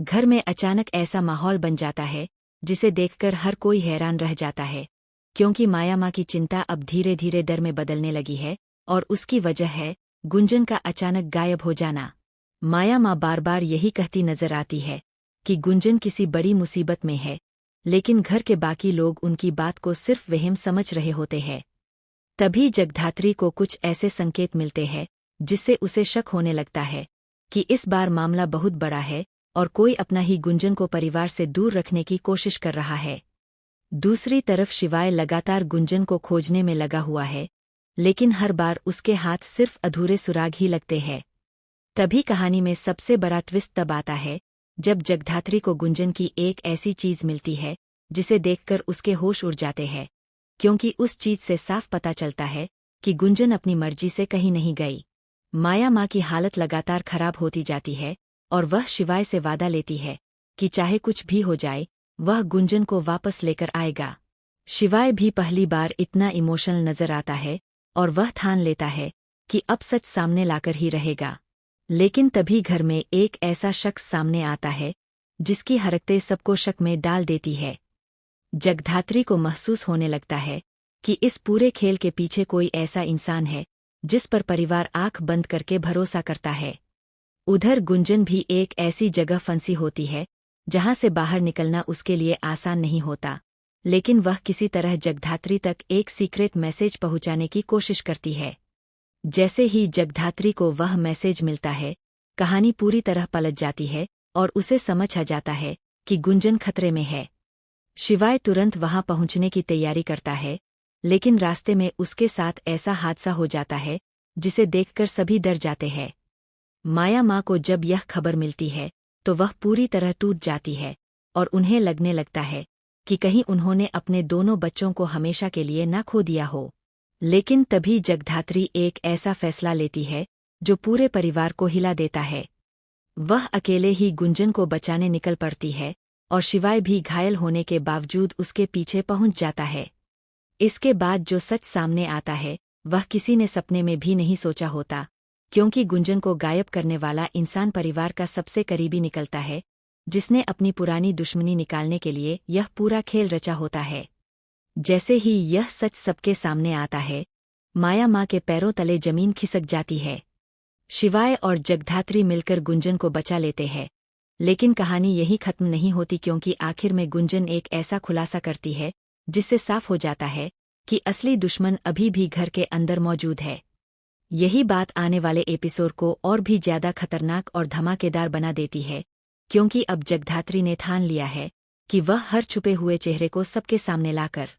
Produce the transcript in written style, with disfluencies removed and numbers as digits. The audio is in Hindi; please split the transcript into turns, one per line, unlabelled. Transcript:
घर में अचानक ऐसा माहौल बन जाता है जिसे देखकर हर कोई हैरान रह जाता है, क्योंकि माया माँ की चिंता अब धीरे धीरे डर में बदलने लगी है और उसकी वजह है गुंजन का अचानक गायब हो जाना। माया माँ बार बार यही कहती नजर आती है कि गुंजन किसी बड़ी मुसीबत में है, लेकिन घर के बाकी लोग उनकी बात को सिर्फ वहम समझ रहे होते हैं। तभी जगधात्री को कुछ ऐसे संकेत मिलते हैं जिससे उसे शक होने लगता है कि इस बार मामला बहुत बड़ा है और कोई अपना ही गुंजन को परिवार से दूर रखने की कोशिश कर रहा है। दूसरी तरफ शिवाय लगातार गुंजन को खोजने में लगा हुआ है, लेकिन हर बार उसके हाथ सिर्फ अधूरे सुराग ही लगते हैं। तभी कहानी में सबसे बड़ा ट्विस्ट तब आता है जब जगधात्री को गुंजन की एक ऐसी चीज मिलती है जिसे देखकर उसके होश उड़ जाते हैं, क्योंकि उस चीज से साफ पता चलता है कि गुंजन अपनी मर्जी से कहीं नहीं गई। माया माँ की हालत लगातार खराब होती जाती है और वह शिवाय से वादा लेती है कि चाहे कुछ भी हो जाए वह गुंजन को वापस लेकर आएगा। शिवाय भी पहली बार इतना इमोशनल नजर आता है और वह ठान लेता है कि अब सच सामने लाकर ही रहेगा। लेकिन तभी घर में एक ऐसा शख्स सामने आता है जिसकी हरकतें सबको शक में डाल देती है। जगधात्री को महसूस होने लगता है कि इस पूरे खेल के पीछे कोई ऐसा इंसान है जिस पर परिवार आंख बंद करके भरोसा करता है। उधर गुंजन भी एक ऐसी जगह फंसी होती है जहां से बाहर निकलना उसके लिए आसान नहीं होता, लेकिन वह किसी तरह जगधात्री तक एक सीक्रेट मैसेज पहुंचाने की कोशिश करती है। जैसे ही जगधात्री को वह मैसेज मिलता है, कहानी पूरी तरह पलट जाती है और उसे समझ आ जाता है कि गुंजन खतरे में है। शिवाय तुरंत वहां पहुंचने की तैयारी करता है, लेकिन रास्ते में उसके साथ ऐसा हादसा हो जाता है जिसे देखकर सभी डर जाते हैं। माया माँ को जब यह खबर मिलती है तो वह पूरी तरह टूट जाती है और उन्हें लगने लगता है कि कहीं उन्होंने अपने दोनों बच्चों को हमेशा के लिए न खो दिया हो। लेकिन तभी जगधात्री एक ऐसा फैसला लेती है जो पूरे परिवार को हिला देता है। वह अकेले ही गुंजन को बचाने निकल पड़ती है और शिवाय भी घायल होने के बावजूद उसके पीछे पहुंच जाता है। इसके बाद जो सच सामने आता है वह किसी ने सपने में भी नहीं सोचा होता, क्योंकि गुंजन को गायब करने वाला इंसान परिवार का सबसे करीबी निकलता है, जिसने अपनी पुरानी दुश्मनी निकालने के लिए यह पूरा खेल रचा होता है। जैसे ही यह सच सबके सामने आता है, माया माँ के पैरों तले जमीन खिसक जाती है। शिवाय और जगधात्री मिलकर गुंजन को बचा लेते हैं, लेकिन कहानी यही खत्म नहीं होती, क्योंकि आखिर में गुंजन एक ऐसा खुलासा करती है जिससे साफ हो जाता है कि असली दुश्मन अभी भी घर के अंदर मौजूद है। यही बात आने वाले एपिसोड को और भी ज्यादा खतरनाक और धमाकेदार बना देती है, क्योंकि अब जगधात्री ने ठान लिया है कि वह हर छुपे हुए चेहरे को सबके सामने लाकर